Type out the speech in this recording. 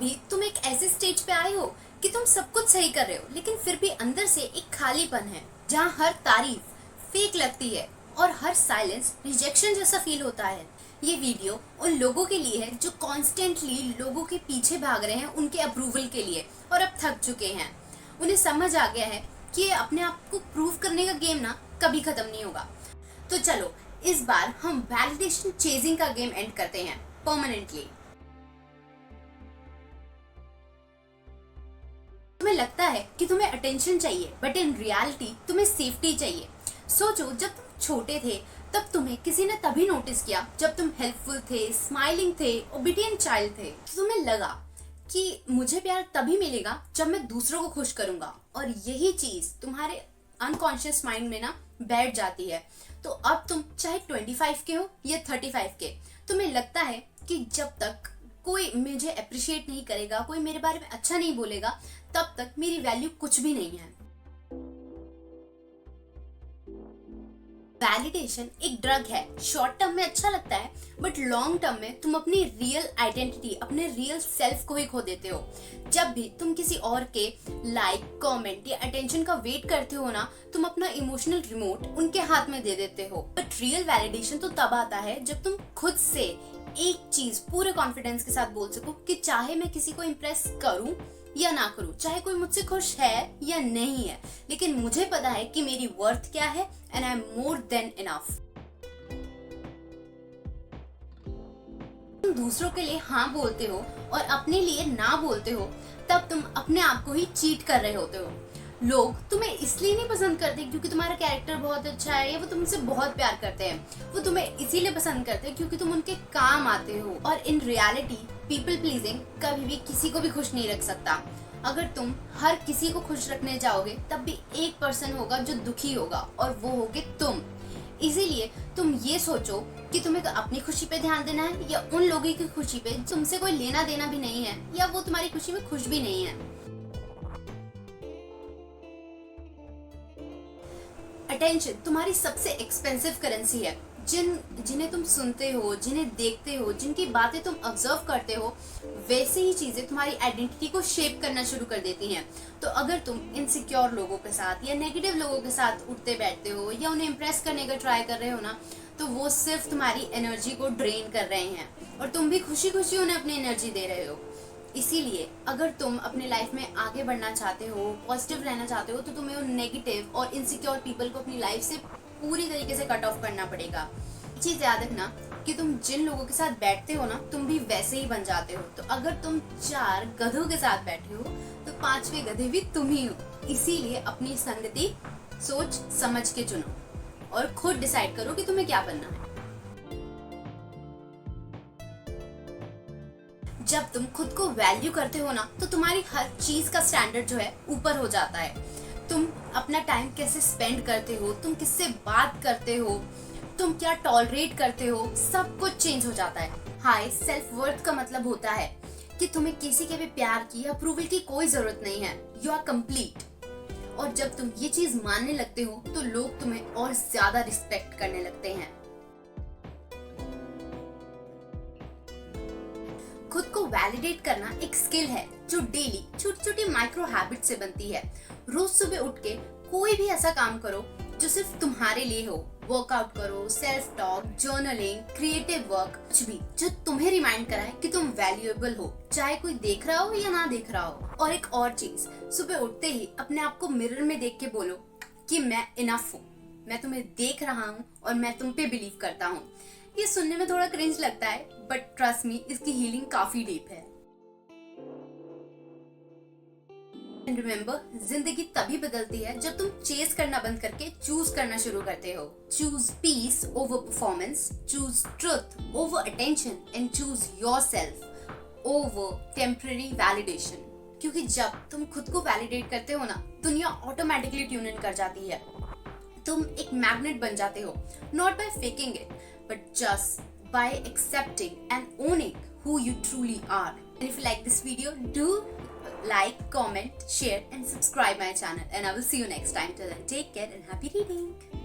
कभी तुम एक ऐसे स्टेज पे आए हो कि तुम सब कुछ सही कर रहे हो लेकिन फिर भी अंदर से एक खालीपन है, जहाँ हर तारीफ फेक लगती है और हर साइलेंस रिजेक्शन जैसा फील होता है। ये वीडियो उन लोगों के लिए है जो कॉन्स्टेंटली लोगों के पीछे भाग रहे हैं उनके अप्रूवल के लिए और अब थक चुके हैं। उन्हें समझ आ गया है कि ये अपने आप को प्रूव करने का गेम ना कभी खत्म नहीं होगा। तो चलो इस बार हम वैलिडेशन चेजिंग का गेम एंड करते हैं परमानेंटली। तुम्हें लगता है कि तुम्हें अटेंशन चाहिए, बट इन रियलिटी तुम्हें सेफ्टी चाहिए। सोचो, जब तुम छोटे थे तब तुम्हें किसी ने तभी नोटिस किया जब तुम हेल्पफुल थे, स्माइलिंग थे, ओबीडिएंट चाइल्ड थे। तो तुम्हें लगा कि मुझे प्यार तभी मिलेगा जब मैं दूसरों को खुश करूंगा, और यही चीज तुम्हारे अनकॉन्शियस माइंड में ना बैठ जाती है। तो अब तुम चाहे 25 के हो या 35 के, तुम्हें लगता है कि जब तक कोई मुझे अप्रिशिएट नहीं करेगा, कोई मेरे बारे में अच्छा नहीं बोलेगा, तब तक मेरी वैल्यू कुछ भी नहीं है। वैलिडेशन एक ड्रग है। शॉर्ट टर्म में अच्छा लगता है, बट लॉन्ग टर्म में तुम अपनी रियल आइडेंटिटी, अपने रियल सेल्फ को ही खो देते हो। जब भी तुम किसी और के लाइक, कमेंट या अटेंशन का वेट करते हो ना, तुम अपना इमोशनल रिमोट उनके हाथ में दे देते हो। बट रियल वैलिडेशन तो तब आता है जब तुम खुद से एक चीज पूरे कॉन्फिडेंस के साथ बोल सको कि चाहे मैं किसी को इम्प्रेस करूं या ना करूं, चाहे कोई मुझसे खुश है या नहीं है, लेकिन मुझे पता है कि मेरी वर्थ क्या है and I am more than enough. तुम दूसरों के लिए हाँ बोलते हो और अपने लिए ना बोलते हो, तब तुम अपने आप को ही चीट कर रहे होते हो। लोग तुम्हें इसलिए नहीं पसंद करते क्योंकि तुम्हारा कैरेक्टर बहुत अच्छा है या वो तुमसे बहुत प्यार करते हैं। वो तुम्हें इसीलिए पसंद करते हैं क्योंकि तुम उनके काम आते हो। और इन रियलिटी पीपल प्लीजिंग कभी भी किसी को भी खुश नहीं रख सकता। अगर तुम हर किसी को खुश रखने जाओगे, तब भी एक पर्सन होगा जो दुखी होगा, और वो होगे तुम। इसीलिए तुम ये सोचो कि तुम्हें अपनी खुशी पे ध्यान देना है या उन लोगों की खुशी पे तुमसे कोई लेना देना भी नहीं है या वो तुम्हारी खुशी में खुश भी नहीं है। अटेंशन तुम्हारी सबसे एक्सपेंसिव करेंसी है। जिन्हें तुम सुनते हो, जिन्हें देखते हो, जिनकी बातें तुम ऑब्जर्व करते हो, वैसे ही चीजें तुम्हारी आइडेंटिटी को शेप करना शुरू कर देती हैं। तो अगर तुम इनसिक्योर लोगों के साथ या नेगेटिव लोगों के साथ उठते बैठते हो या उन्हें इम्प्रेस करने का ट्राई कर रहे हो ना, तो वो सिर्फ तुम्हारी एनर्जी को ड्रेन कर रहे हैं और तुम भी खुशी खुशी उन्हें अपनी एनर्जी दे रहे हो। इसीलिए अगर तुम अपने लाइफ में आगे बढ़ना चाहते हो, पॉजिटिव रहना चाहते हो, तो तुम्हें उन नेगेटिव और इनसिक्योर पीपल को अपनी लाइफ से पूरी तरीके से कट ऑफ करना पड़ेगा। चीज याद रखना कि तुम जिन लोगों के साथ बैठते हो ना, तुम भी वैसे ही बन जाते हो। तो अगर तुम 4 गधों के साथ बैठे हो तो 5वें गधे भी तुम ही हो। इसीलिए अपनी संगति सोच समझ के चुनो और खुद डिसाइड करो कि तुम्हें क्या बनना है। जब तुम खुद को वैल्यू करते हो ना, तो तुम्हारी हर चीज का स्टैंडर्ड जो है ऊपर हो जाता है। तुम अपना टाइम कैसे स्पेंड करते हो, तुम किससे बात करते हो, तुम क्या टॉलरेट करते हो, सब कुछ चेंज हो जाता है। हाई सेल्फ वर्थ का मतलब होता है कि तुम्हें किसी के भी प्यार की या अप्रूवल की कोई जरूरत नहीं है। You are complete. और जब तुम ये चीज मानने लगते हो तो लोग तुम्हें और ज्यादा रिस्पेक्ट करने लगते हैं। खुद को वैलिडेट करना एक स्किल है जो डेली छोटी छोटी माइक्रो हैबिट से बनती है। रोज सुबह उठ के कोई भी ऐसा काम करो जो सिर्फ तुम्हारे लिए हो। वर्कआउट करो, self talk, journaling, creative work, कुछ भी जो तुम्हें रिमाइंड कराए कि तुम वैल्यूएबल हो, चाहे कोई देख रहा हो या ना देख रहा हो। और एक और चीज, सुबह उठते ही अपने आप को मिरर में देख के बोलो कि मैं इनफ हूँ, मैं तुम्हें देख रहा हूँ और मैं तुम पे बिलीव करता हूँ। ये सुनने में थोड़ा क्रिंज लगता है, बट ट्रस्ट मी, इसकी हीलिंग काफी डीप है। एंड रिमेंबर, जिंदगी तभी बदलती है जब तुम चेस करना बंद करके चूज करना शुरू करते हो। Choose peace over performance, choose truth over attention and choose yourself over temporary validation. क्योंकि जब तुम खुद को वैलिडेट करते हो ना, दुनिया ऑटोमेटिकली ट्यून इन कर जाती है। तुम एक मैग्नेट बन जाते हो, not by faking it, but just by accepting and owning who you truly are. And if you like this video, do like, comment, share and subscribe my channel, and I will see you next time. Till then, take care and happy reading.